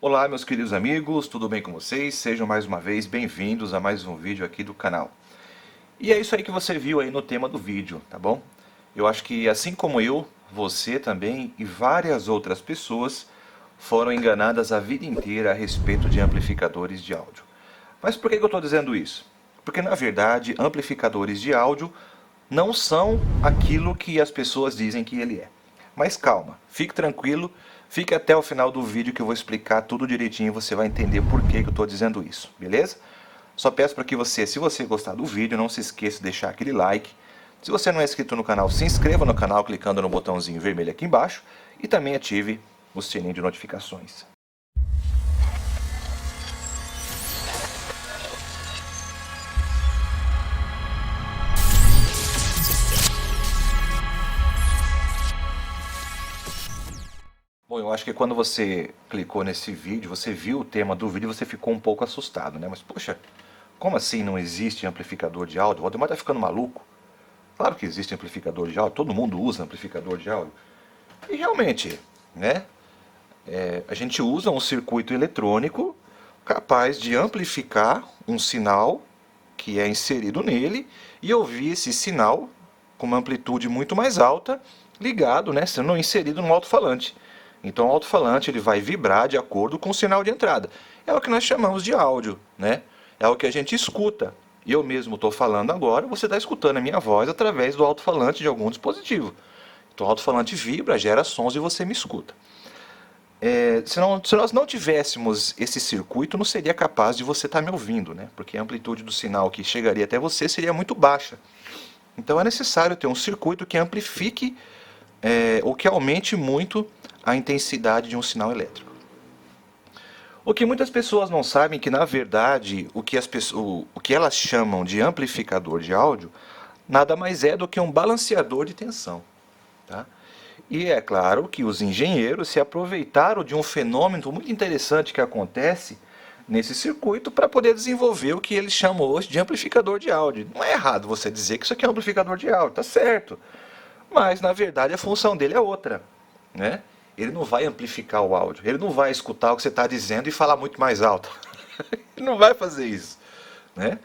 Olá meus queridos amigos, tudo bem com vocês? Sejam mais uma vez bem-vindos a mais um vídeo aqui do canal. E é isso aí que você viu aí no tema do vídeo, tá bom? Eu acho que assim como eu, você também e várias outras pessoas foram enganadas a vida inteira a respeito de amplificadores de áudio. Mas por que eu estou dizendo isso? Porque na verdade amplificadores de áudio não são aquilo que as pessoas dizem que ele é. Mas calma, fique tranquilo, fique até o final do vídeo que eu vou explicar tudo direitinho e você vai entender por que eu estou dizendo isso, beleza? Só peço para que você, se você gostar do vídeo, não se esqueça de deixar aquele like. Se você não é inscrito no canal, se inscreva no canal clicando no botãozinho vermelho aqui embaixo e também ative o sininho de notificações. Bom, eu acho que quando você clicou nesse vídeo, você viu o tema do vídeo e você ficou um pouco assustado, né? Mas poxa, como assim não existe amplificador de áudio? O Valdemar tá ficando maluco? Claro que existe amplificador de áudio, todo mundo usa amplificador de áudio. E realmente, né? A gente usa um circuito eletrônico capaz de amplificar um sinal que é inserido nele e ouvir esse sinal com uma amplitude muito mais alta ligado, né, sendo inserido no alto-falante. Então o alto-falante ele vai vibrar de acordo com o sinal de entrada. É o que nós chamamos de áudio, né? É o que a gente escuta. E eu mesmo estou falando agora, você está escutando a minha voz através do alto-falante de algum dispositivo. Então o alto-falante vibra, gera sons e você me escuta. Se nós não tivéssemos esse circuito, não seria capaz de você estar me ouvindo, né? Porque a amplitude do sinal que chegaria até você seria muito baixa. Então é necessário ter um circuito que amplifique ou que aumente muito a intensidade de um sinal elétrico. O que muitas pessoas não sabem é que, na verdade, o que elas chamam de amplificador de áudio nada mais é do que um balanceador de tensão. Tá? E é claro que os engenheiros se aproveitaram de um fenômeno muito interessante que acontece nesse circuito para poder desenvolver o que eles chamam hoje de amplificador de áudio. Não é errado você dizer que isso aqui é um amplificador de áudio, tá certo. Mas na verdade a função dele é outra, né? Ele não vai amplificar o áudio, ele não vai escutar o que você está dizendo e falar muito mais alto. Ele não vai fazer isso, né?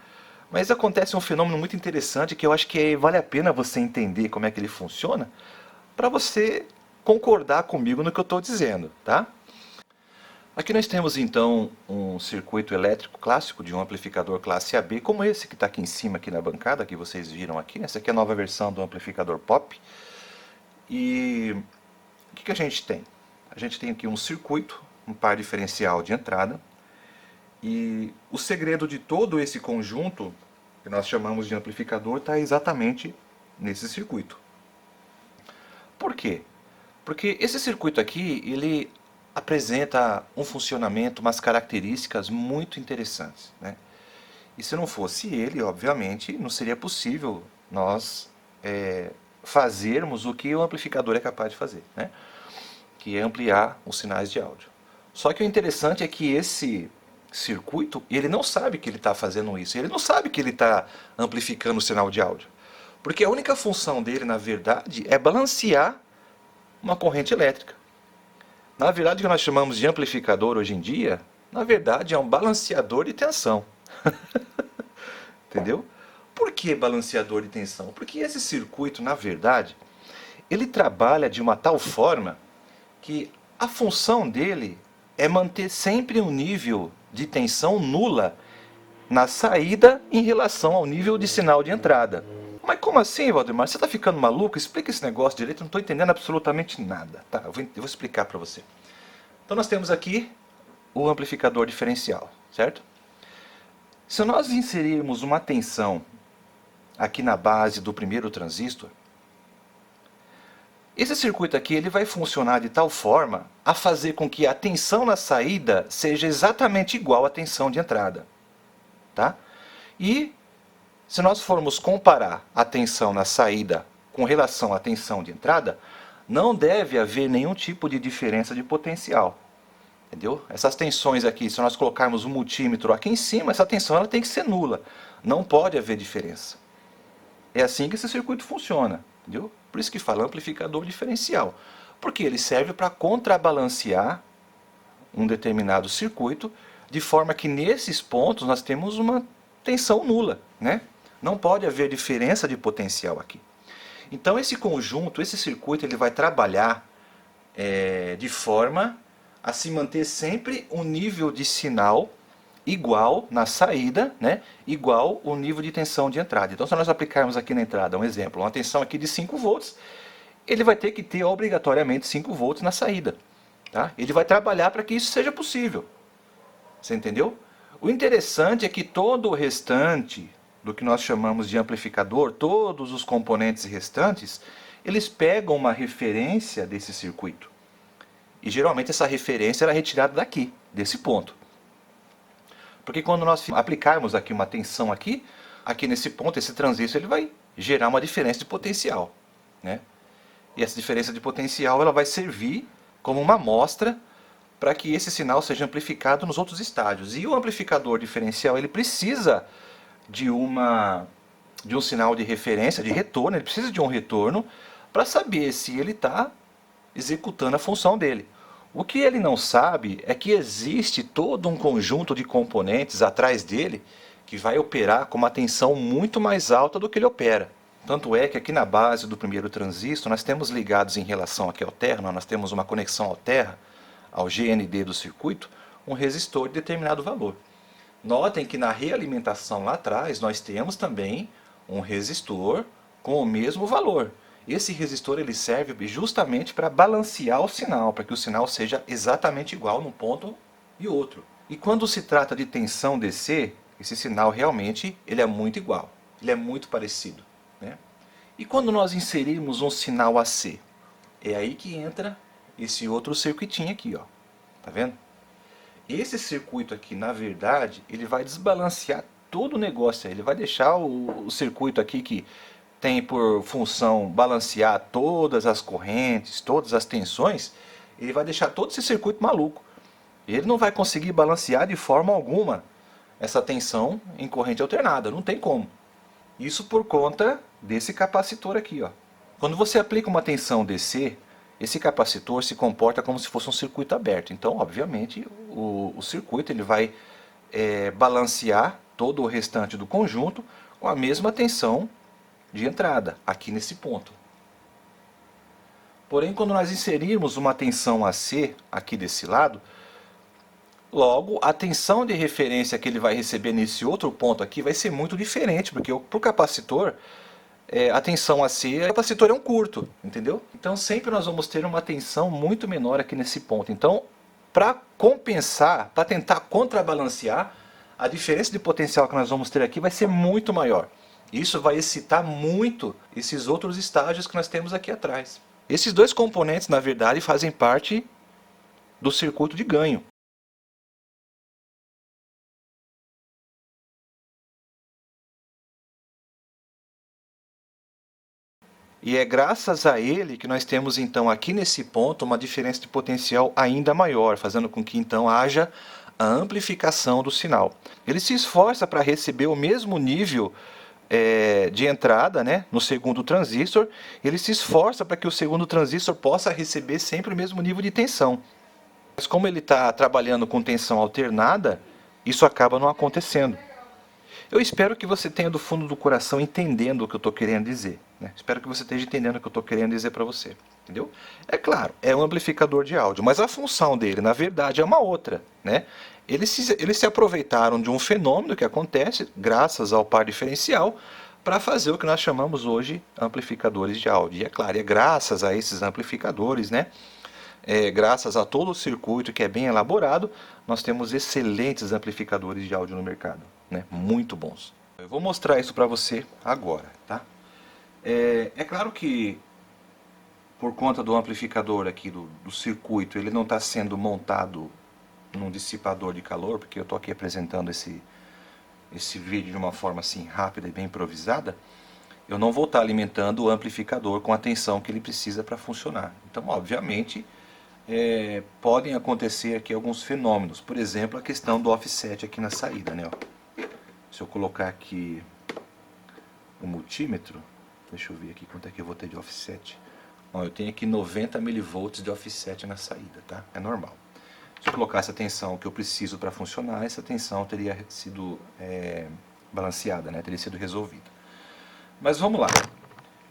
Mas acontece um fenômeno muito interessante que eu acho que vale a pena você entender como é que ele funciona para você concordar comigo no que eu estou dizendo, tá? Aqui nós temos então um circuito elétrico clássico de um amplificador classe AB, como esse que está aqui em cima, aqui na bancada, que vocês viram aqui. Essa aqui é a nova versão do amplificador POP. E o que a gente tem? A gente tem aqui um circuito, um par diferencial de entrada. E o segredo de todo esse conjunto, que nós chamamos de amplificador, está exatamente nesse circuito. Por quê? Porque esse circuito aqui, ele apresenta um funcionamento, umas características muito interessantes, né? E se não fosse ele, obviamente, não seria possível nós fazermos o que o amplificador é capaz de fazer, né? Que é ampliar os sinais de áudio. Só que o interessante é que esse circuito, ele não sabe que ele está fazendo isso, ele não sabe que ele está amplificando o sinal de áudio. Porque a única função dele, na verdade, é balancear uma corrente elétrica. Na verdade, o que nós chamamos de amplificador hoje em dia, na verdade é um balanceador de tensão. Entendeu? Por que balanceador de tensão? Porque esse circuito, na verdade, ele trabalha de uma tal forma que a função dele é manter sempre um nível de tensão nula na saída em relação ao nível de sinal de entrada. Mas como assim, Valdemar? Você está ficando maluco? Explica esse negócio direito, eu não estou entendendo absolutamente nada. Tá, eu vou explicar para você. Então nós temos aqui o amplificador diferencial, certo? Se nós inserirmos uma tensão aqui na base do primeiro transistor, esse circuito aqui ele vai funcionar de tal forma a fazer com que a tensão na saída seja exatamente igual à tensão de entrada. Tá? E se nós formos comparar a tensão na saída com relação à tensão de entrada, não deve haver nenhum tipo de diferença de potencial. Entendeu? Essas tensões aqui, se nós colocarmos um multímetro aqui em cima, essa tensão ela tem que ser nula. Não pode haver diferença. É assim que esse circuito funciona. Entendeu? Por isso que fala amplificador diferencial. Porque ele serve para contrabalancear um determinado circuito, de forma que nesses pontos nós temos uma tensão nula, né? Não pode haver diferença de potencial aqui. Então esse conjunto, esse circuito, ele vai trabalhar de forma a se manter sempre um nível de sinal igual na saída, né? Igual o nível de tensão de entrada. Então se nós aplicarmos aqui na entrada um exemplo, uma tensão aqui de 5 volts, ele vai ter que ter obrigatoriamente 5 volts na saída. Tá? Ele vai trabalhar para que isso seja possível. Você entendeu? O interessante é que todo o restante do que nós chamamos de amplificador, todos os componentes restantes, eles pegam uma referência desse circuito. E geralmente essa referência era retirada daqui, desse ponto. Porque quando nós aplicarmos aqui uma tensão aqui nesse ponto, esse transistor ele vai gerar uma diferença de potencial, né? E essa diferença de potencial ela vai servir como uma amostra para que esse sinal seja amplificado nos outros estádios. E o amplificador diferencial ele precisa de um sinal de referência, de retorno, ele precisa de um retorno para saber se ele está executando a função dele. O que ele não sabe é que existe todo um conjunto de componentes atrás dele que vai operar com uma tensão muito mais alta do que ele opera. Tanto é que aqui na base do primeiro transistor nós temos ligados em relação aqui ao terno, nós temos uma conexão ao terra, ao GND do circuito, um resistor de determinado valor. Notem que na realimentação lá atrás nós temos também um resistor com o mesmo valor. Esse resistor ele serve justamente para balancear o sinal, para que o sinal seja exatamente igual num ponto e outro. E quando se trata de tensão DC, esse sinal realmente ele é muito igual, ele é muito parecido, né? E quando nós inserirmos um sinal AC, é aí que entra esse outro circuitinho aqui, ó. Tá vendo? Esse circuito aqui, na verdade, ele vai desbalancear todo o negócio aí. Ele vai deixar o circuito aqui que tem por função balancear todas as correntes, todas as tensões, ele vai deixar todo esse circuito maluco. Ele não vai conseguir balancear de forma alguma essa tensão em corrente alternada, não tem como. Isso por conta desse capacitor aqui, ó. Quando você aplica uma tensão DC, esse capacitor se comporta como se fosse um circuito aberto. Então, obviamente, o circuito ele vai balancear todo o restante do conjunto com a mesma tensão de entrada, aqui nesse ponto. Porém, quando nós inserirmos uma tensão AC aqui desse lado, logo a tensão de referência que ele vai receber nesse outro ponto aqui vai ser muito diferente, porque para o capacitor, a tensão AC, o capacitor é um curto, entendeu? Então sempre nós vamos ter uma tensão muito menor aqui nesse ponto. Então, para compensar, para tentar contrabalancear, a diferença de potencial que nós vamos ter aqui vai ser muito maior. Isso vai excitar muito esses outros estágios que nós temos aqui atrás. Esses dois componentes, na verdade, fazem parte do circuito de ganho. E é graças a ele que nós temos então aqui nesse ponto uma diferença de potencial ainda maior, fazendo com que então haja a amplificação do sinal. Ele se esforça para receber o mesmo nível de entrada, né, no segundo transistor, ele se esforça para que o segundo transistor possa receber sempre o mesmo nível de tensão. Mas como ele está trabalhando com tensão alternada, isso acaba não acontecendo. Eu espero que você tenha do fundo do coração entendendo o que eu estou querendo dizer, né? Espero que você esteja entendendo o que eu estou querendo dizer para você. Entendeu? É claro, é um amplificador de áudio, mas a função dele, na verdade, é uma outra, né? Eles se aproveitaram de um fenômeno que acontece graças ao par diferencial para fazer o que nós chamamos hoje amplificadores de áudio. E é claro, é graças a esses amplificadores, né? Graças a todo o circuito que é bem elaborado, nós temos excelentes amplificadores de áudio no mercado, né? Muito bons. Eu vou mostrar isso para você agora, tá? É claro que por conta do amplificador aqui do circuito, ele não está sendo montado num dissipador de calor, porque eu estou aqui apresentando esse vídeo de uma forma assim rápida e bem improvisada. Eu não vou estar alimentando o amplificador com a tensão que ele precisa para funcionar. Então, obviamente, podem acontecer aqui alguns fenômenos. Por exemplo, a questão do offset aqui na saída, né? Ó. Se eu colocar aqui o multímetro, deixa eu ver aqui quanto é que eu vou ter de offset. Ó, eu tenho aqui 90 mV de offset na saída, tá? É normal. Se eu colocasse a tensão que eu preciso para funcionar, essa tensão teria sido balanceada, né? Teria sido resolvida. Mas vamos lá.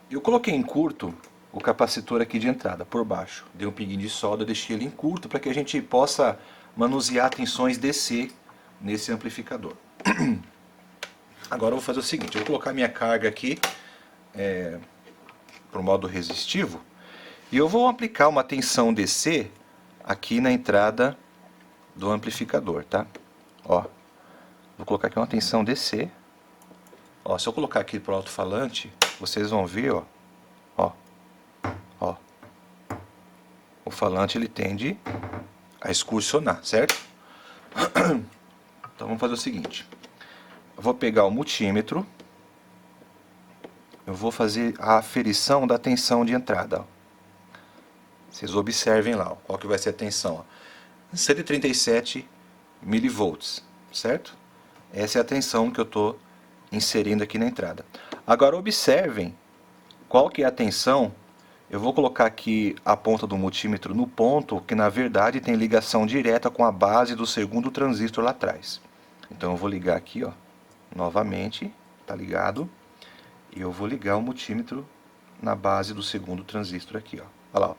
Eu coloquei em curto o capacitor aqui de entrada, por baixo. Dei um pinguinho de solda, deixei ele em curto para que a gente possa manusear tensões DC nesse amplificador. Agora eu vou fazer o seguinte, eu vou colocar minha carga aqui para o modo resistivo e eu vou aplicar uma tensão DC aqui na entrada do amplificador, tá? Ó, vou colocar aqui uma tensão DC. Ó, se eu colocar aqui pro alto-falante, vocês vão ver, ó, ó, o falante ele tende a excursionar, certo? Então vamos fazer o seguinte, eu vou pegar o multímetro, eu vou fazer a aferição da tensão de entrada, ó. Vocês observem lá, ó, qual que vai ser a tensão, ó. 137 milivolts, certo? Essa é a tensão que eu estou inserindo aqui na entrada. Agora observem qual que é a tensão. Eu vou colocar aqui a ponta do multímetro no ponto que na verdade tem ligação direta com a base do segundo transistor lá atrás. Então eu vou ligar aqui, ó, novamente, tá ligado? E eu vou ligar o multímetro na base do segundo transistor aqui, ó. Olha lá, ó.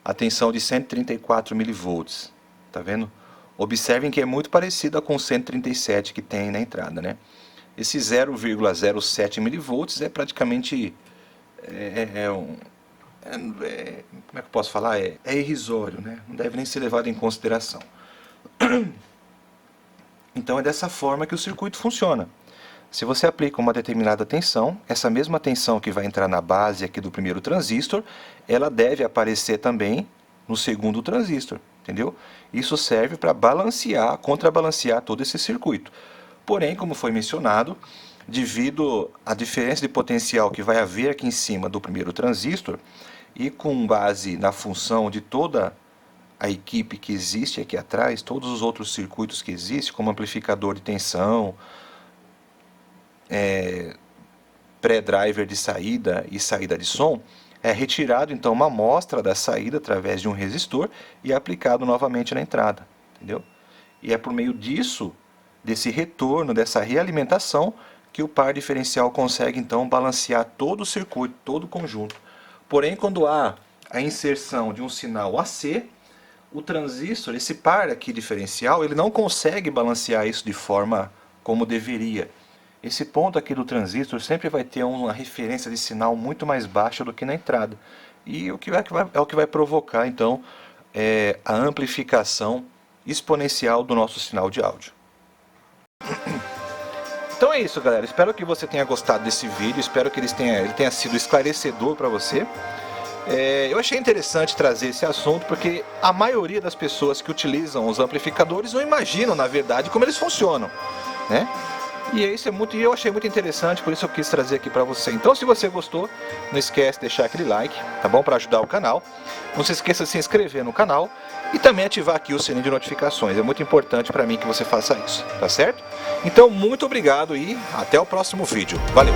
A tensão de 134 milivolts, tá vendo? Observem que é muito parecida com o 137 que tem na entrada, né? Esse 0,07 milivolts é praticamente como é que eu posso falar? É irrisório, né? Não deve nem ser levado em consideração. Então é dessa forma que o circuito funciona. Se você aplica uma determinada tensão, essa mesma tensão que vai entrar na base aqui do primeiro transistor, ela deve aparecer também no segundo transistor, entendeu? Isso serve para balancear, contrabalancear todo esse circuito. Porém, como foi mencionado, devido à diferença de potencial que vai haver aqui em cima do primeiro transistor, e com base na função de toda a equipe que existe aqui atrás, todos os outros circuitos que existem, como amplificador de tensão, pré-driver de saída e saída de som, é retirado então uma amostra da saída através de um resistor e é aplicado novamente na entrada, entendeu? E é por meio disso, desse retorno, dessa realimentação, que o par diferencial consegue então balancear todo o circuito, todo o conjunto. Porém, quando há a inserção de um sinal AC, o transistor, esse par aqui diferencial, ele não consegue balancear isso de forma como deveria. Esse ponto aqui do transistor sempre vai ter uma referência de sinal muito mais baixa do que na entrada. E o que vai provocar então a amplificação exponencial do nosso sinal de áudio. Então é isso, galera. Espero que você tenha gostado desse vídeo. Espero que ele tenha sido esclarecedor para você. Eu achei interessante trazer esse assunto porque a maioria das pessoas que utilizam os amplificadores não imaginam, na verdade, como eles funcionam, né? E eu achei muito interessante, por isso eu quis trazer aqui para você. Então, se você gostou, não esquece de deixar aquele like, tá bom? Para ajudar o canal. Não se esqueça de se inscrever no canal e também ativar aqui o sininho de notificações. É muito importante para mim que você faça isso, tá certo? Então, muito obrigado e até o próximo vídeo. Valeu!